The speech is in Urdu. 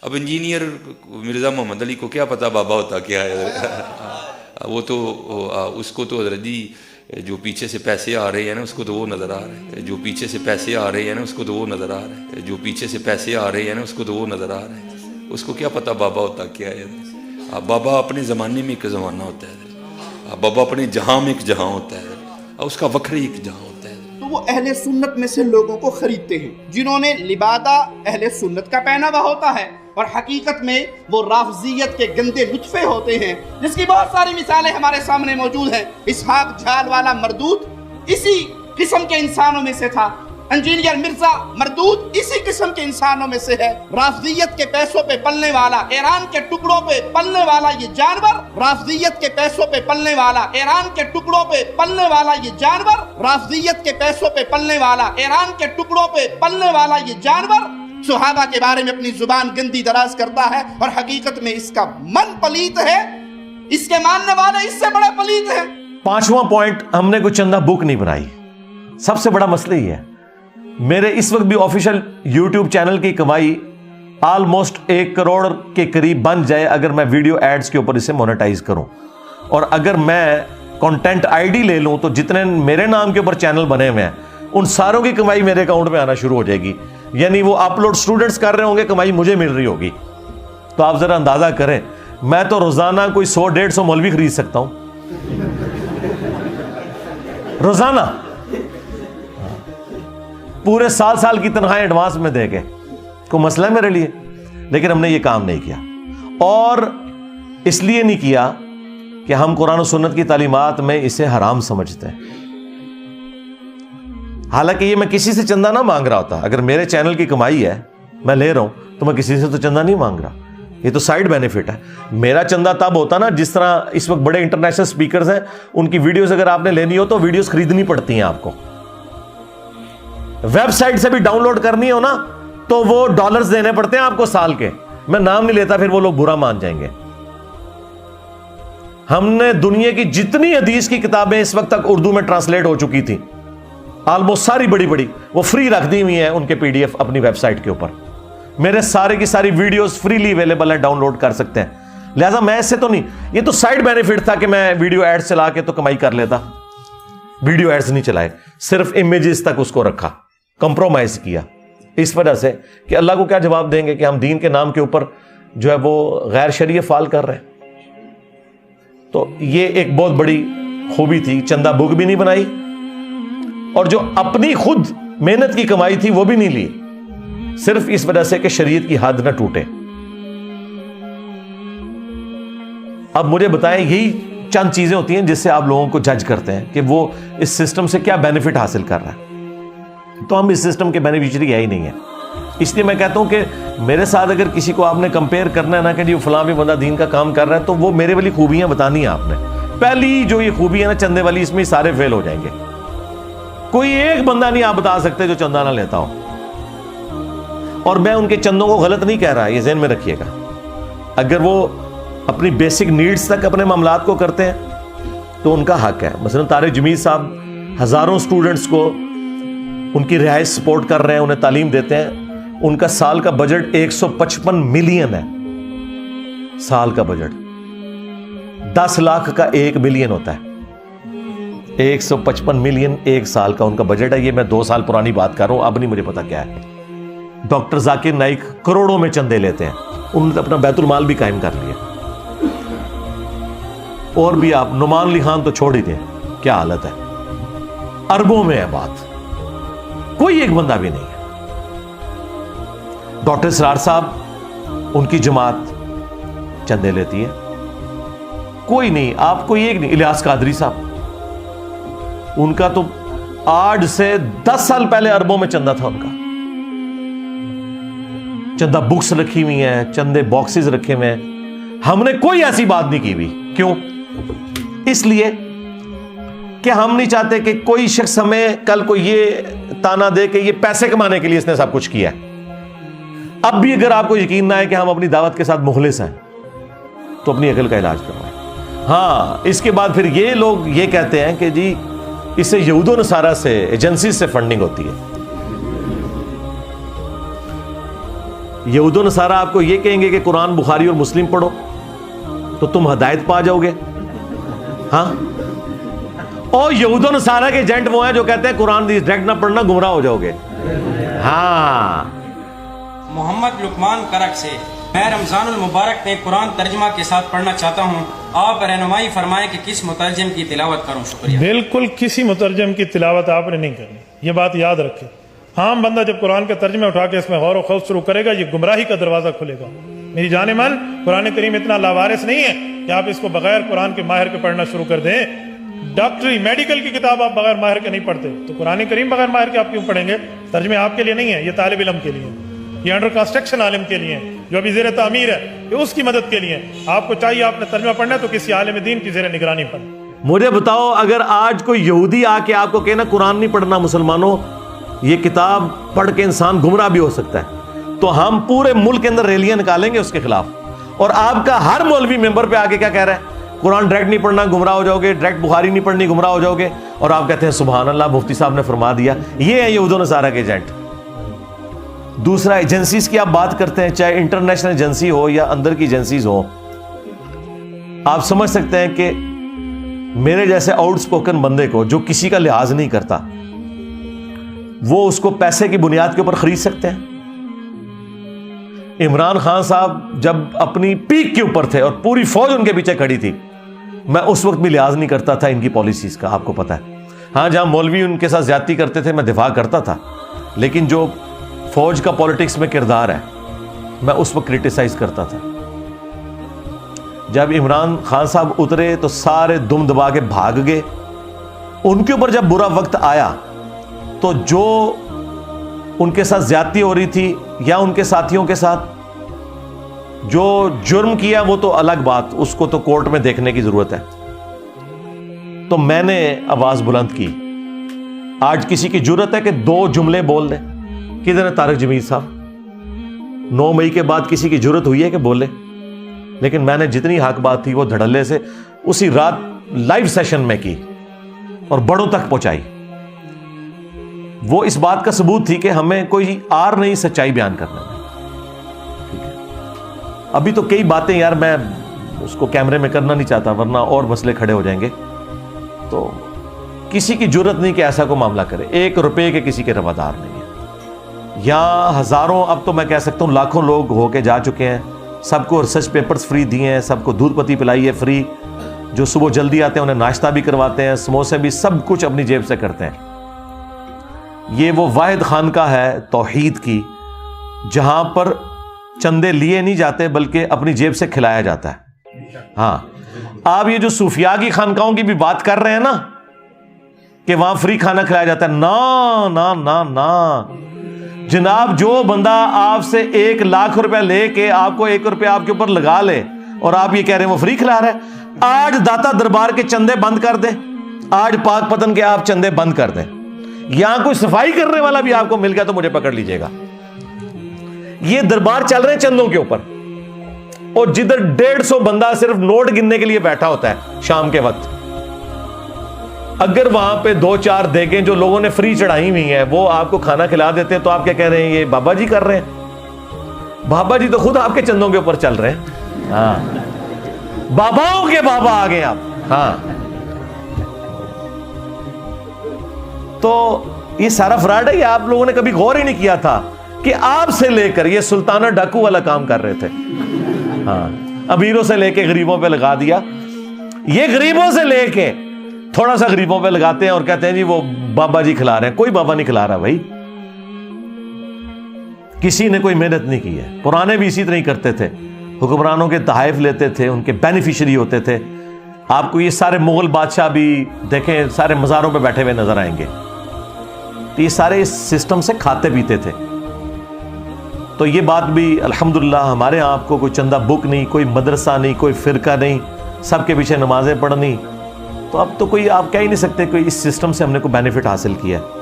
اب انجینئر مرزا محمد علی کو کیا پتا بابا ہوتا کیا ہے؟ وہ تو اس کو تو حضرت جی جو پیچھے سے پیسے آ رہے ہیں نا اس کو تو وہ نظر آ رہے ہیں، جو پیچھے سے پیسے آ رہے ہیں نا اس کو تو وہ نظر آ رہے ہیں، جو پیچھے سے پیسے آ رہے ہیں نا اس کو تو وہ نظر آ رہے ہیں، اس کو کیا پتا بابا ہوتا کیا ہے؟ بابا اپنے زمانے میں ایک زمانہ ہوتا ہے، بابا اپنے جہاں میں ایک جہاں ہوتا ہے، اس کا وکر ایک جہاں ہوتا ہے۔ تو وہ اہل سنت میں سے لوگوں کو خریدتے ہیں جنہوں نے لبادہ اہل سنت کا پہنا ہوا ہوتا ہے، اور حقیقت میں وہ رافضیت کے گندے لطفے ہوتے ہیں، جس کی بہت ساری مثالیں ہمارے سامنے موجود ہیں۔ اسحاق جھال والا مردود اسی قسم کے انسانوں میں سے تھا، انجینئر مرزا مردود اسی قسم کے انسانوں میں سے ہے۔ رافضیت کے پیسوں پہ پلنے والا، ایران کے ٹکڑوں پہ پلنے والا یہ جانور، رافضیت کے پیسوں پہ پلنے والا، ایران کے ٹکڑوں پہ پلنے والا یہ جانور، رافضیت کے پیسوں پہ پلنے والا، ایران کے ٹکڑوں پہ پلنے والا یہ جانور صحابہ کے بارے میں اپنی زبان گندی دراز کرتا ہے، اور حقیقت میں اس کا من پلیت ہے، اس کے ماننے والے اس سے بڑے پلیت ہیں۔ پانچواں پوائنٹ، ہم نے کوئی چندہ بک نہیں بنائی۔ سب سے بڑا مسئلہ یہ ہے، میرے اس وقت بھی آفیشیل یوٹیوب چینل کی کمائی آلموسٹ 1 کروڑ کے قریب بن جائے اگر میں ویڈیو ایڈز کے اوپر اسے مونیٹائز کروں، اور اگر میں کنٹینٹ آئی ڈی لے لوں تو جتنے میرے نام کے اوپر چینل بنے ہوئے ہیں ان ساروں کی کمائی میرے اکاؤنٹ میں آنا شروع ہو جائے گی، یعنی وہ اپلوڈ سٹوڈنٹس کر رہے ہوں گے، کمائی مجھے مل رہی ہوگی۔ تو آپ ذرا اندازہ کریں، میں تو روزانہ کوئی 100-150 مولوی خرید سکتا ہوں روزانہ، پورے سال کی تنخواہیں ایڈوانس میں دے کے۔ کوئی مسئلہ ہے میرے لیے، لیکن ہم نے یہ کام نہیں کیا، اور اس لیے نہیں کیا کہ ہم قرآن و سنت کی تعلیمات میں اسے حرام سمجھتے ہیں۔ حالانکہ یہ میں کسی سے چندہ نہ مانگ رہا ہوتا، اگر میرے چینل کی کمائی ہے میں لے رہا ہوں تو میں کسی سے تو چندہ نہیں مانگ رہا، یہ تو سائیڈ بینیفٹ ہے۔ میرا چندہ تب ہوتا نا جس طرح اس وقت بڑے انٹرنیشنل سپیکرز ہیں، ان کی ویڈیوز اگر آپ نے لینی ہو تو ویڈیوز خریدنی پڑتی ہیں، آپ کو ویب سائٹ سے بھی ڈاؤن لوڈ کرنی ہو نا تو وہ ڈالرز دینے پڑتے ہیں آپ کو سال کے۔ میں نام نہیں لیتا، پھر وہ لوگ برا مان جائیں گے۔ ہم نے دنیا کی جتنی حدیث کی کتابیں اس وقت تک اردو میں ٹرانسلیٹ ہو چکی تھی، آلموسٹ ساری بڑی وہ فری رکھ دی ہوئی ہیں ان کے PDF اپنی ویب سائٹ کے اوپر۔ میرے سارے کی ساری ویڈیوز فریلی اویلیبل ہیں، ڈاؤن لوڈ کر سکتے ہیں۔ لہذا میں اس سے تو نہیں، یہ تو سائیڈ بینیفٹ تھا کہ میں ویڈیو ایڈز چلا کے تو کمائی کر لیتا۔ ویڈیو ایڈز نہیں چلائے، صرف امیجز تک اس کو رکھا، کمپرومائز کیا، اس وجہ سے کہ اللہ کو کیا جواب دیں گے کہ ہم دین کے نام کے اوپر جو ہے وہ غیر شرعی فعال کر رہے ہیں۔ تو یہ ایک بہت بڑی خوبی تھی، چندہ بک بھی نہیں بنائی، اور جو اپنی خود محنت کی کمائی تھی وہ بھی نہیں لی، صرف اس وجہ سے کہ شریعت کی حد نہ ٹوٹے۔ اب مجھے بتائیں، یہی چند چیزیں ہوتی ہیں جس سے آپ لوگوں کو جج کرتے ہیں کہ وہ اس سسٹم سے کیا بینیفٹ حاصل کر رہا ہے۔ تو ہم اس سسٹم کے بینیفیشری ہے ہی نہیں ہے، اس لیے میں کہتا ہوں کہ میرے ساتھ اگر کسی کو آپ نے کمپیئر کرنا ہے نا کہ جی فلاں بھی بندہ دین کا کام کر رہا ہے، تو وہ میرے والی خوبیاں بتانی ہیں آپ نے۔ پہلی جو یہ خوبی ہے نا چندے والی، اس میں سارے فیل ہو جائیں گے۔ کوئی ایک بندہ نہیں آپ بتا سکتے جو چندہ نہ لیتا ہو، اور میں ان کے چندوں کو غلط نہیں کہہ رہا، یہ ذہن میں رکھیے گا۔ اگر وہ اپنی بیسک نیڈز تک اپنے معاملات کو کرتے ہیں تو ان کا حق ہے۔ مثلا طارق جمیل صاحب ہزاروں سٹوڈنٹس کو ان کی رہائش سپورٹ کر رہے ہیں، انہیں تعلیم دیتے ہیں، ان کا سال کا بجٹ 155 ملین ہے، سال کا بجٹ 10 لاکھ کا 1 ملین ہوتا ہے، 155 ملین ایک سال کا ان کا بجٹ ہے۔ یہ میں 2 سال پرانی بات کر رہا ہوں، اب نہیں مجھے پتا کیا ہے۔ ڈاکٹر ذاکر نائک کروڑوں میں چندے لیتے ہیں، انہوں نے اپنا بیت المال بھی قائم کر لیا، اور بھی آپ نعمان علی خان تو چھوڑ ہی دیں، کیا حالت ہے، اربوں میں ہے بات، کوئی ایک بندہ بھی نہیں ہے۔ ڈاکٹر اسرار صاحب، ان کی جماعت چندے لیتی ہے، کوئی نہیں، آپ کوئی ایک نہیں۔ الیاس قادری صاحب، ان کا تو آج سے 10 سال پہلے اربوں میں چندہ تھا ان کا، چندہ بکس رکھی ہوئی ہیں، چندے باکسز رکھے ہوئے ہیں۔ ہم نے کوئی ایسی بات نہیں کی ہوئی، کیوں؟ اس لیے کہ ہم نہیں چاہتے کہ کوئی شخص ہمیں کل کو یہ تانا دے کہ یہ پیسے کمانے کے لیے اس نے سب کچھ کیا ہے۔ اب بھی اگر آپ کو یقین نہ ہے کہ ہم اپنی دعوت کے ساتھ مخلص ہیں تو اپنی عقل کا علاج کروائیں۔ ہاں، اس کے بعد پھر یہ لوگ یہ کہتے ہیں کہ جی اس سے یہود و نصارہ سے، ایجنسیز سے فنڈنگ ہوتی ہے۔ یہود و نصارہ آپ کو یہ کہیں گے کہ قرآن بخاری اور مسلم پڑھو تو تم ہدایت پا جاؤ گے. ہاں، اور یہود و نصارہ کے ایجنٹ وہ ہیں جو کہتے ہیں قرآن ڈائریکٹ نہ پڑھنا گمراہ ہو جاؤ گے. ہاں. محمد لقمان کرک سے، میں رمضان المبارک میں قرآن ترجمہ کے ساتھ پڑھنا چاہتا ہوں، آپ رہنمائی فرمائیں کہ کس مترجم کی تلاوت کروں. شکریہ. بالکل کسی مترجم کی تلاوت آپ نے نہیں کرنی، یہ بات یاد رکھیں. عام بندہ جب قرآن کے ترجمے اٹھا کے اس میں غور و خوض شروع کرے گا، یہ گمراہی کا دروازہ کھلے گا. میری جان من، قرآن کریم اتنا لاوارث نہیں ہے کہ آپ اس کو بغیر قرآن کے ماہر کے پڑھنا شروع کر دیں. ڈاکٹری میڈیکل کی کتاب آپ بغیر ماہر کے نہیں پڑھتے، تو قرآن کریم بغیر ماہر کے آپ کیوں پڑھیں گے؟ ترجمے آپ کے لیے نہیں ہے، یہ طالب علم کے لیے، یہ انڈر کنسٹرکشن عالم کے لیے، جو ابھی زیر تعمیر ہے، یہ اس کی مدد کے لیے. آپ کو چاہیے آپ نے ترجمہ پڑھنا ہے تو کسی عالم دین کی زیر نگرانی پڑھیں. مجھے بتاؤ، اگر آج کوئی یہودی آ کے آپ کو کہنا قرآن نہیں پڑھنا مسلمانوں، یہ کتاب پڑھ کے انسان گمراہ بھی ہو سکتا ہے، تو ہم پورے ملک کے اندر ریلیاں نکالیں گے اس کے خلاف. اور آپ کا ہر مولوی ممبر پہ آ کے کیا کہہ رہا ہے؟ قرآن ڈائریکٹ نہیں پڑھنا گمراہ ہو جاؤ گے، ڈائریکٹ بخاری نہیں پڑھنی گمراہ ہو جاؤ گے. اور آپ کہتے ہیں سبحان اللہ، مفتی صاحب نے فرما دیا. یہ ہے یہود و نصارہ کے ایجنٹ. دوسرا، ایجنسیز کی آپ بات کرتے ہیں، چاہے انٹرنیشنل ایجنسی ہو یا اندر کی ایجنسیز ہو، آپ سمجھ سکتے ہیں کہ میرے جیسے آؤٹ سپوکن بندے کو جو کسی کا لحاظ نہیں کرتا، وہ اس کو پیسے کی بنیاد کے اوپر خرید سکتے ہیں. عمران خان صاحب جب اپنی پیک کے اوپر تھے اور پوری فوج ان کے پیچھے کھڑی تھی، میں اس وقت بھی لحاظ نہیں کرتا تھا ان کی پالیسیز کا، آپ کو پتا ہے. ہاں، جہاں مولوی ان کے ساتھ زیادتی کرتے تھے میں دفاع کرتا تھا، لیکن جو فوج کا پالیٹکس میں کردار ہے میں اس وقت کرٹیسائز کرتا تھا. جب عمران خان صاحب اترے تو سارے دم دبا کے بھاگ گئے. ان کے اوپر جب برا وقت آیا تو جو ان کے ساتھ زیادتی ہو رہی تھی یا ان کے ساتھیوں کے ساتھ جو جرم کیا وہ تو الگ بات، اس کو تو کورٹ میں دیکھنے کی ضرورت ہے. تو میں نے آواز بلند کی. آج کسی کی جرت ہے کہ 2 جملے بول دے؟ کدھر ہے طارق جمیل صاحب؟ 9 مئی کے بعد کسی کی جرت ہوئی ہے کہ بولے؟ لیکن میں نے جتنی حق بات تھی وہ دھڑلے سے اسی رات لائیو سیشن میں کی اور بڑوں تک پہنچائی. وہ اس بات کا ثبوت تھی کہ ہمیں کوئی آر نہیں سچائی بیان کرنے میں. ابھی تو کئی باتیں یار میں اس کو کیمرے میں کرنا نہیں چاہتا ورنہ اور مسئلے کھڑے ہو جائیں گے. تو کسی کی جرت نہیں کہ ایسا کوئی معاملہ کرے. 1 روپے کے کسی کے روادار نہیں ہے. یہاں ہزاروں، اب تو میں کہہ سکتا ہوں لاکھوں لوگ ہو کے جا چکے ہیں. سب کو ریسرچ پیپرز فری دیے ہیں، سب کو دودھ پتی پلائی ہے فری. جو صبح جلدی آتے ہیں انہیں ناشتہ بھی کرواتے ہیں، سموسے بھی، سب کچھ اپنی جیب سے کرتے ہیں. یہ وہ واحد خانقاہ ہے توحید کی جہاں پر چندے لیے نہیں جاتے بلکہ اپنی جیب سے کھلایا جاتا ہے. ہاں، آپ یہ جو صوفیاء کی خانقاہوں کی بھی بات کر رہے ہیں نا کہ وہاں فری کھانا کھلایا جاتا ہے، نا نا نا نا جناب. جو بندہ آپ سے 1 لاکھ روپے لے کے آپ کو 1 روپے آپ کے اوپر لگا لے اور آپ یہ کہہ رہے ہیں وہ فری کھلا رہا ہے. آج داتا دربار کے چندے بند کر دیں، آج پاک پتن کے آپ چندے بند کر دیں. یہاں کوئی صفائی کرنے والا بھی آپ کو مل گیا تو مجھے پکڑ لیجئے گا. یہ دربار چل رہے ہیں چندوں کے اوپر، اور جدھر 150 بندہ صرف نوٹ گننے کے لیے بیٹھا ہوتا ہے شام کے وقت، اگر وہاں پہ 2-4 دیگیں جو لوگوں نے فری چڑھائی ہوئی ہیں وہ آپ کو کھانا کھلا دیتے ہیں تو آپ کیا کہہ رہے ہیں یہ بابا جی کر رہے ہیں؟ بابا جی تو خود آپ کے چندوں کے اوپر چل رہے ہیں. ہاں، باباؤں کے بابا آ گئے آپ. ہاں، تو یہ سارا فراڈ ہے. یہ آپ لوگوں نے کبھی غور ہی نہیں کیا تھا کہ آپ سے لے کر یہ سلطانہ ڈاکو والا کام کر رہے تھے. ہاں، امیروں سے لے کے غریبوں پہ لگا دیا. یہ غریبوں سے لے کے تھوڑا سا غریبوں پہ لگاتے ہیں اور کہتے ہیں جی وہ بابا جی کھلا رہے ہیں. کوئی بابا نہیں کھلا رہا بھائی، کسی نے کوئی محنت نہیں کی ہے. پرانے بھی اسی طرح ہی کرتے تھے، حکمرانوں کے تحائف لیتے تھے، ان کے بینیفیشری ہوتے تھے. آپ کو یہ سارے مغل بادشاہ بھی دیکھیں سارے مزاروں پہ بیٹھے ہوئے نظر آئیں گے. تو یہ سارے اس سسٹم سے کھاتے پیتے تھے. تو یہ بات بھی الحمدللہ ہمارے ہاں آپ کو کوئی چندہ بک نہیں، کوئی مدرسہ نہیں، کوئی فرقہ نہیں، سب کے پیچھے نمازیں پڑھنی. تو اب تو کوئی آپ کہہ ہی نہیں سکتے کوئی اس سسٹم سے ہم نے کوئی بینیفٹ حاصل کیا ہے.